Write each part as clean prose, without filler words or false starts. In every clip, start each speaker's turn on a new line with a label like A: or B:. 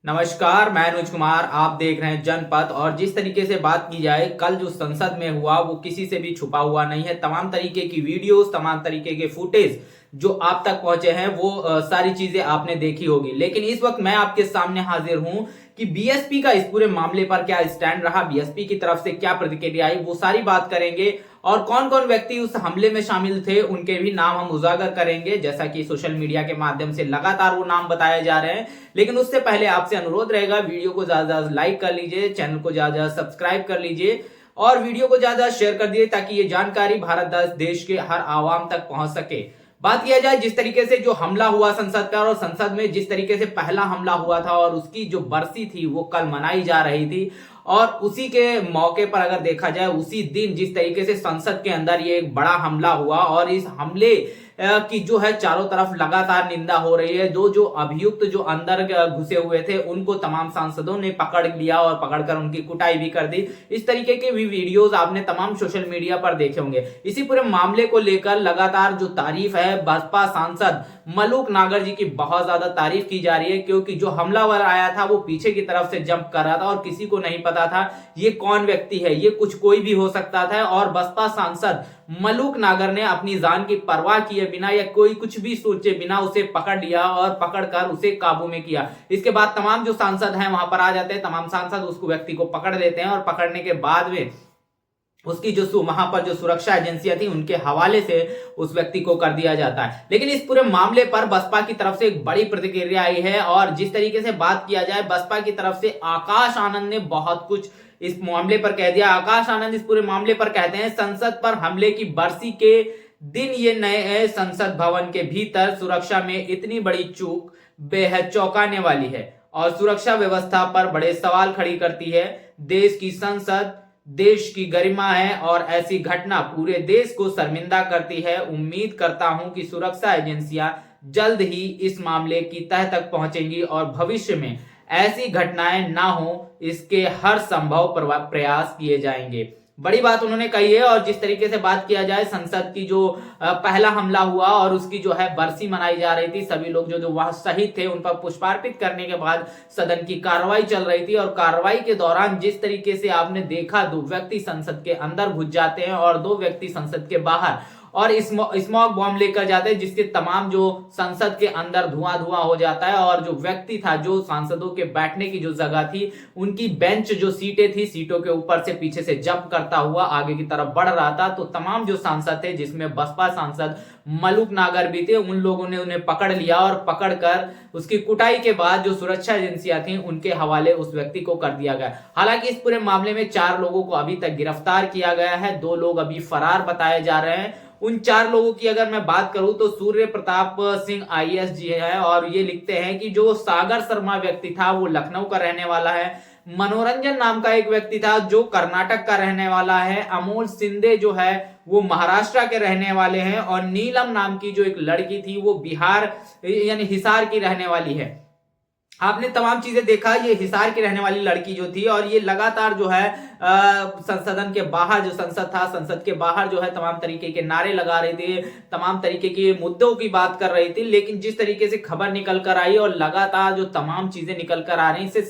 A: नमस्कार, मैं अनुज कुमार। आप देख रहे हैं जनपद। और जिस तरीके से बात की जाए, कल जो संसद में हुआ वो किसी से भी छुपा हुआ नहीं है। तमाम तरीके की वीडियोस, तमाम तरीके के फुटेज जो आप तक पहुंचे हैं वो सारी चीजें आपने देखी होगी। लेकिन इस वक्त मैं आपके सामने हाजिर हूं कि बीएसपी का इस पूरे मामले पर क्या स्टैंड रहा, बीएसपी की तरफ से क्या प्रतिक्रिया आई, वो सारी बात करेंगे। और कौन कौन व्यक्ति उस हमले में शामिल थे उनके भी नाम हम उजागर करेंगे, जैसा कि सोशल मीडिया के माध्यम से लगातार वो नाम बताए जा रहे हैं। लेकिन उससे पहले आपसे अनुरोध रहेगा, वीडियो को ज्यादा ज्यादा लाइक कर लीजिए, चैनल को ज्यादा ज्यादा सब्सक्राइब कर लीजिए और वीडियो को ज्यादा शेयर कर दिए ताकि ये जानकारी भारत देश के हर आवाम तक पहुंच सके। बात किया जाए जिस तरीके से जो हमला हुआ संसद का, और संसद में जिस तरीके से पहला हमला हुआ था और उसकी जो बरसी थी वो कल मनाई जा रही थी, और उसी के मौके पर अगर देखा जाए उसी दिन जिस तरीके से संसद के अंदर ये एक बड़ा हमला हुआ और इस हमले की जो है चारों तरफ लगातार निंदा हो रही है। जो जो अभियुक्त जो अंदर घुसे हुए थे उनको तमाम सांसदों ने पकड़ लिया और पकड़कर उनकी कुटाई भी कर दी। इस तरीके के भी वीडियोस आपने तमाम सोशल मीडिया पर देखे होंगे। इसी पूरे मामले को लेकर लगातार जो तारीफ है, बसपा सांसद मलूक नागर जी की बहुत ज्यादा तारीफ की जा रही है, क्योंकि जो हमलावर आया था वो पीछे की तरफ से जंप कर रहा था और किसी को नहीं पता था ये कौन व्यक्ति है, ये कुछ कोई भी हो सकता था। और बसपा सांसद मलूक नागर ने अपनी जान की परवाह किए बिना या कोई कुछ भी सोचे बिना उसे पकड़ लिया और पकड़कर उसे काबू में किया। इसके बाद तमाम जो सांसद हैं वहां पर आ जाते हैं, तमाम सांसद उस व्यक्ति को पकड़ लेते हैं और पकड़ने के बाद में उसकी जो वहां पर जो सुरक्षा एजेंसियां थी उनके हवाले से उस व्यक्ति को कर दिया जाता है। लेकिन इस पूरे मामले पर बसपा की तरफ से एक बड़ी प्रतिक्रिया आई है। और जिस तरीके से बात किया जाए, बसपा की तरफ से आकाश आनंद ने बहुत कुछ इस मामले पर कह दिया। आकाश आनंद इस पूरे मामले पर कहते हैं, संसद पर हमले की बरसी के दिन ये नए संसद भवन के भीतर सुरक्षा में इतनी बड़ी चूक बेहद चौंकाने वाली है और सुरक्षा व्यवस्था पर बड़े सवाल खड़ी करती है। देश की संसद देश की गरिमा है और ऐसी घटना पूरे देश को शर्मिंदा करती है। उम्मीद करता हूं कि सुरक्षा एजेंसियां जल्द ही इस मामले की तह तक पहुंचेंगी और भविष्य में ऐसी घटनाएं ना हो इसके हर संभव प्रयास किए जाएंगे। बड़ी बात उन्होंने कही है। और जिस तरीके से बात किया जाए, संसद की जो पहला हमला हुआ और उसकी जो है बरसी मनाई जा रही थी, सभी लोग जो वहां शहीद थे उन पर पुष्पार्पित करने के बाद सदन की कार्रवाई चल रही थी। और कार्रवाई के दौरान जिस तरीके से आपने देखा, दो व्यक्ति संसद के अंदर घुस जाते हैं और दो व्यक्ति संसद के बाहर और स्मोक बॉम्ब लेकर जाते हैं, जिसके तमाम जो संसद के अंदर धुआं धुआं हो जाता है। और जो व्यक्ति था, जो सांसदों के बैठने की जो जगह थी, उनकी बेंच जो सीटें थी, सीटों के ऊपर से पीछे से जंप करता हुआ आगे की तरफ बढ़ रहा था। तो तमाम जो सांसद थे, जिसमें बसपा सांसद मलूक नागर भी थे, उन लोगों ने उन्हें पकड़ लिया और पकड़कर उसकी कुटाई के बाद जो सुरक्षा एजेंसियां थी उनके हवाले उस व्यक्ति को कर दिया गया। हालांकि इस पूरे मामले में 4 लोगों को अभी तक गिरफ्तार किया गया है, 2 लोग अभी फरार बताए जा रहे हैं। उन 4 लोगों की अगर मैं बात करूं तो सूर्य प्रताप सिंह आईएएस जी है, और ये लिखते हैं कि जो सागर शर्मा व्यक्ति था वो लखनऊ का रहने वाला है। मनोरंजन नाम का एक व्यक्ति था जो कर्नाटक का रहने वाला है। अमोल सिंधे जो है वो महाराष्ट्र के रहने वाले हैं। और नीलम नाम की जो एक लड़की थी वो बिहार यानी हिसार की रहने वाली है। आपने तमाम चीजें देखा, ये हिसार की रहने वाली लड़की जो थी, और ये लगातार जो है संसदन के बाहर, जो संसद था, संसद के बाहर जो है तमाम तरीके के नारे लगा रही थी, तमाम तरीके के मुद्दों की बात कर रही थी। लेकिन जिस तरीके से खबर निकल कर आई और लगातार जो तमाम चीजें निकल कर आ रही, इससे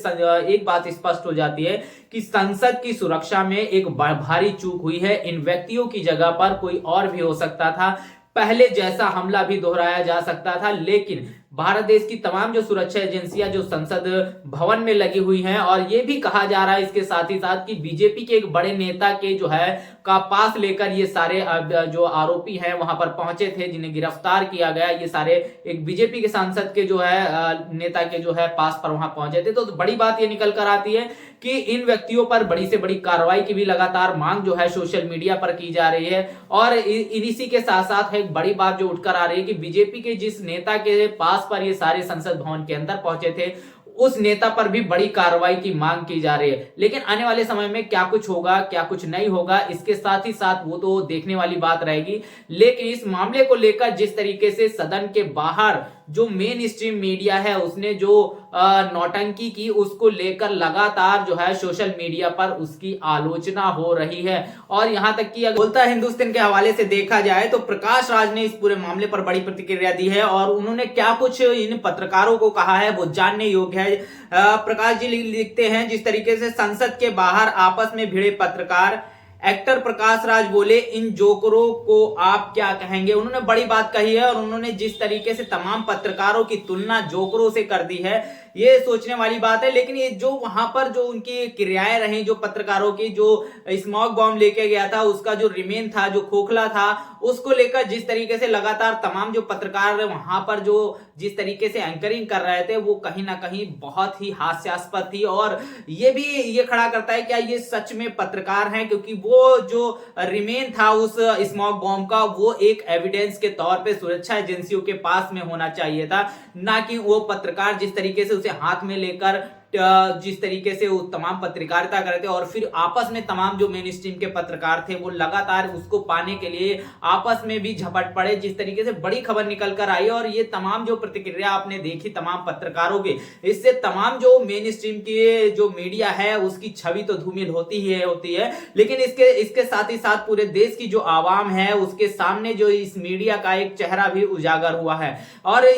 A: एक बात स्पष्ट हो जाती है कि संसद की सुरक्षा में एक भारी चूक हुई है। इन व्यक्तियों की जगह पर कोई और भी हो सकता था, पहले जैसा हमला भी दोहराया जा सकता था। लेकिन भारत देश की तमाम जो सुरक्षा एजेंसियां जो संसद भवन में लगी हुई हैं, और ये भी कहा जा रहा है इसके साथ ही साथ कि बीजेपी के एक बड़े नेता के जो है का पास लेकर ये सारे जो आरोपी हैं वहां पर पहुंचे थे, जिन्हें गिरफ्तार किया गया। ये सारे एक बीजेपी के सांसद के जो है नेता के जो है पास पर वहां पहुंचे थे। तो बड़ी बात ये निकल कर आती है कि इन व्यक्तियों पर बड़ी से बड़ी कार्रवाई की भी लगातार मांग जो है सोशल मीडिया पर की जा रही है। और इसी के साथ साथ एक बड़ी बात जो उठकर आ रही है कि बीजेपी के जिस नेता के पास पर ये सारे संसद भवन के अंदर पहुंचे थे, उस नेता पर भी बड़ी कार्रवाई की मांग की जा रही है। लेकिन आने वाले समय में क्या कुछ होगा, क्या कुछ नहीं होगा, इसके साथ ही साथ वो तो देखने वाली बात रहेगी। लेकिन इस मामले को लेकर जिस तरीके से सदन के बाहर जो मेन स्ट्रीम मीडिया है उसने जो नौटंकी की, उसको लेकर लगातार जो है सोशल मीडिया पर उसकी आलोचना हो रही है। और यहां तक कि बोलता हिंदुस्तान के हवाले से देखा जाए तो प्रकाश राज ने इस पूरे मामले पर बड़ी प्रतिक्रिया दी है और उन्होंने क्या कुछ इन पत्रकारों को कहा है वो जानने योग्य है। प्रकाश जी लिखते हैं, जिस तरीके से संसद के बाहर आपस में भिड़े पत्रकार, एक्टर प्रकाश राज बोले, इन जोकरों को आप क्या कहेंगे। उन्होंने बड़ी बात कही है और उन्होंने जिस तरीके से तमाम पत्रकारों की तुलना जोकरों से कर दी है, ये सोचने वाली बात है। लेकिन ये जो वहां पर जो उनकी क्रियाएं रही, जो पत्रकारों की, जो स्मोक बॉम्ब लेके गया था, उसका जो रिमेन था, जो खोखला था, उसको लेकर जिस तरीके से लगातार तमाम जो पत्रकार वहां पर जो जिस तरीके से एंकरिंग कर रहे थे, वो कहीं ना कहीं बहुत ही हास्यास्पद थी। और ये भी ये खड़ा करता है क्या ये सच में पत्रकार हैं, क्योंकि वो जो रिमेन था उस स्मोक बॉम्ब का, वो एक एविडेंस के तौर पे सुरक्षा एजेंसियों के पास में होना चाहिए था, ना कि वो पत्रकार जिस तरीके से उसे हाथ में लेकर जिस तरीके से वो तमाम पत्रकारिता कर रहे थे। और फिर आपस में तमाम जो मेन स्ट्रीम के पत्रकार थे वो लगातार उसको पाने के लिए आपस में भी झपट पड़े, जिस तरीके से बड़ी खबर निकल कर आई। और ये तमाम जो प्रतिक्रिया आपने देखी तमाम पत्रकारों के, इससे तमाम जो मेन स्ट्रीम की जो मीडिया है उसकी छवि तो धूमिल होती है, लेकिन इसके साथ ही साथ पूरे देश की जो आवाम है उसके सामने जो इस मीडिया का एक चेहरा भी उजागर हुआ है। और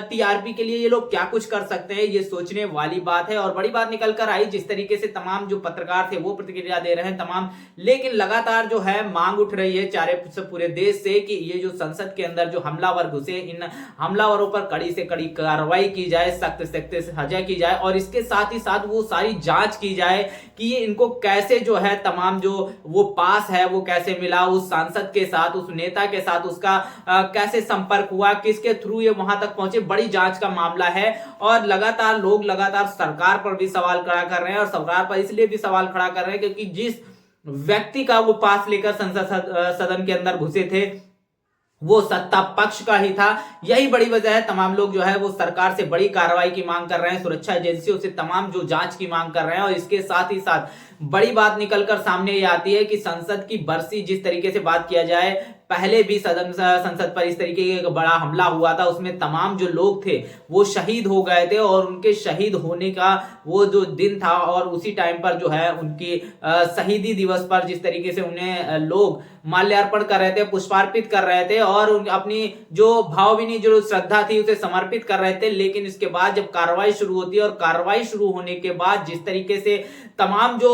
A: टीआरपी के लिए ये लोग क्या कुछ कर सकते हैं, ये सोचने वाली बात है। और बड़ी बात निकल कर आई, जिस तरीके से तमाम जो पत्रकार थे वो प्रतिक्रिया दे रहे हैं तमाम, लेकिन लगातार जो है मांग उठ रही है चारे पूरे देश से कि ये जो संसद के अंदर जो हमलावर घुसे, इन हमलावरों पर कड़ी से कड़ी कार्रवाई की जाए, सख्त से सजा की जाए। और इसके साथ ही साथ वो सारी जांच की जाए कि ये इनको कैसे जो है तमाम जो वो पास है वो कैसे मिला, उस सांसद के साथ, उस नेता के साथ उसका कैसे संपर्क हुआ, किसके थ्रू ये वहां तक पहुंचे। बड़ी जांच का मामला है और लगातार लोग लगातार सरकार पर भी सवाल खड़ा कर रहे हैं। और सरकार पर इसलिए भी सवाल खड़ा कर रहे हैं क्योंकि जिस व्यक्ति का वो पास लेकर संसद सदन के अंदर घुसे थे वो सत्ता पक्ष का ही था। यही बड़ी वजह है तमाम लोग जो है वो सरकार से बड़ी कार्रवाई की मांग कर रहे हैं, सुरक्षा एजेंसियों से तमाम जो जांच की मांग कर रहे हैं। और इसके साथ ही साथ बड़ी बात निकलकर सामने ये आती है कि संसद की बरसी, जिस तरीके से बात किया जाए, पहले भी संसद पर इस तरीके का बड़ा हमला हुआ था, उसमें तमाम जो लोग थे वो शहीद हो गए थे। और उनके शहीद होने का वो जो दिन था और उसी टाइम पर जो है उनकी शहीदी दिवस पर जिस तरीके से उन्हें लोग माल्यार्पण कर रहे थे, पुष्पार्पित कर रहे थे और अपनी जो भावभीनी जो श्रद्धा थी उसे समर्पित कर रहे थे। लेकिन इसके बाद जब कार्रवाई शुरू होती है और कार्रवाई शुरू होने के बाद जिस तरीके से तमाम जो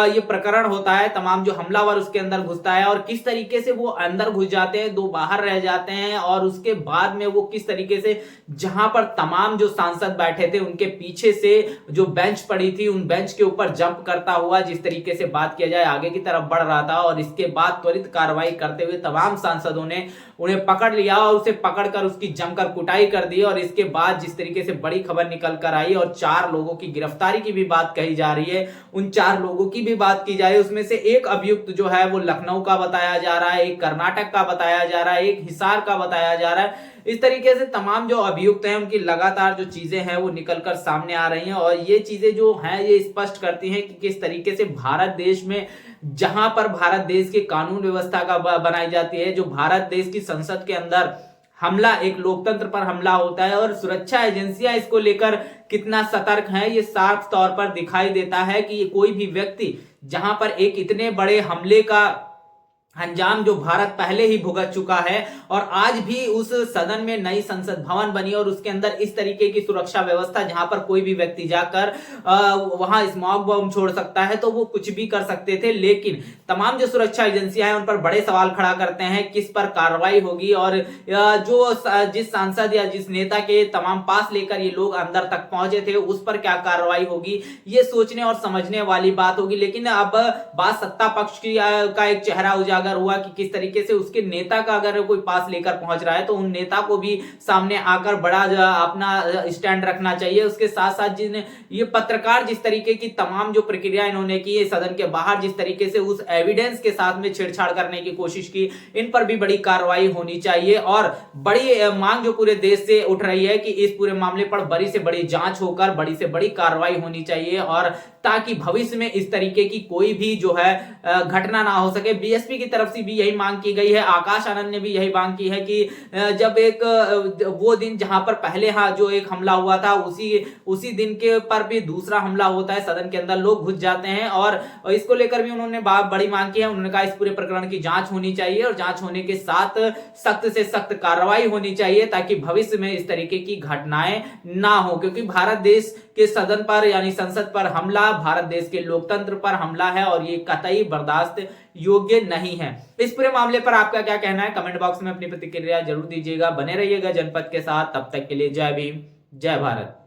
A: ये प्रकरण होता है, तमाम जो हमलावर उसके अंदर घुसता है और किस तरीके से वो अंदर घुस जाते हैं, दो बाहर रह जाते हैं, और उसके बाद में वो किस तरीके से जहां पर तमाम जो सांसद बैठे थे उनके पीछे से जो बेंच पड़ी थी उन बेंच के ऊपर जंप करता हुआ जिस तरीके से बात किया जाए आगे की तरफ बढ़ रहा था। और इसके बाद त्वरित कार्रवाई करते हुए तमाम सांसदों ने उन्हें पकड़ लिया और उसे पकड़कर उसकी जमकर कुटाई कर दी। और इसके बाद जिस तरीके से बड़ी खबर निकल कर आई और 4 लोगों की गिरफ्तारी की भी बात कही जा रही है, उन 4 लोगों की भी बात की जाए, उसमें से एक अभियुक्त जो है वो लखनऊ का बताया जा रहा है, एक कर्नाटक का बताया जा रहा है, एक हिसार का बताया जा रहा है। इस तरीके से तमाम जो अभियुक्त हैं उनकी लगातार जो चीजें हैं वो निकलकर सामने आ रही हैं। और ये चीजें जो हैं ये स्पष्ट करती हैं कि किस तरीके से भारत देश में, जहां पर भारत देश के कानून व्यवस्था का बनाई जाती है, जो भारत देश की संसद के अंदर हमला, एक लोकतंत्र पर हमला होता है और सुरक्षा एजेंसियां इसको लेकर कितना सतर्क हैं, ये साफ तौर पर दिखाई देता है कि कोई भी व्यक्ति जहां पर एक इतने बड़े हमले का अंजाम जो भारत पहले ही भुगत चुका है और आज भी उस सदन में नई संसद भवन बनी और उसके अंदर इस तरीके की सुरक्षा व्यवस्था जहां पर कोई भी व्यक्ति जाकर वहां स्मोक बम छोड़ सकता है तो वो कुछ भी कर सकते थे। लेकिन तमाम जो सुरक्षा एजेंसियां हैं उन पर बड़े सवाल खड़ा करते हैं किस पर कार्रवाई होगी और जो जिस सांसद या जिस नेता के तमाम पास लेकर ये लोग अंदर तक पहुंचे थे उस पर क्या कार्रवाई होगी, ये सोचने और समझने वाली बात होगी। लेकिन अब बात सत्ता पक्ष की का एक चेहरा उजागर हुआ कि किस तरीके से उसके नेता का अगर कोई पास लेकर पहुंच रहा है तो उन नेता को भी सामने आकर बड़ा अपना स्टैंड रखना चाहिए। उसके साथ साथ जिन ये पत्रकार जिस तरीके की तमाम जो प्रक्रिया इन्होंने की सदन के बाहर, जिस तरीके से उस एविडेंस के साथ में छेड़छाड़ करने की कोशिश की, इन पर भी बड़ी कार्रवाई होनी चाहिए। और बड़ी मांग जो पूरे देश से उठ रही है कि इस पूरे मामले पर बड़ी से बड़ी जांच होकर बड़ी से बड़ी कार्रवाई होनी चाहिए और ताकि भविष्य में इस तरीके की कोई भी जो है घटना ना हो सके। बीएसपी की तरफ से भी यही मांग की गई है। आकाश आनंद ने भी यही मांग की है कि जब एक वो दिन जहां पर पहले जो एक हमला हुआ था उसी दिन के पर भी दूसरा हमला होता है, सदन के अंदर लोग घुस जाते हैं, और इसको लेकर भी उन्होंने बड़ी मांग की है। उन्होंने कहा इस पूरे प्रकरण की जांच होनी चाहिए और जांच होने के साथ सख्त से सख्त कार्रवाई होनी चाहिए ताकि भविष्य में इस तरीके की घटनाएं ना हो, क्योंकि भारत देश के सदन पर यानी संसद पर हमला भारत देश के लोकतंत्र पर हमला है और ये कतई बर्दाश्त योग्य नहीं है। इस पूरे मामले पर आपका क्या कहना है? कमेंट बॉक्स में अपनी प्रतिक्रिया जरूर दीजिएगा। बने रहिएगा जनपद के साथ, तब तक के लिए जय भीम, जय भारत।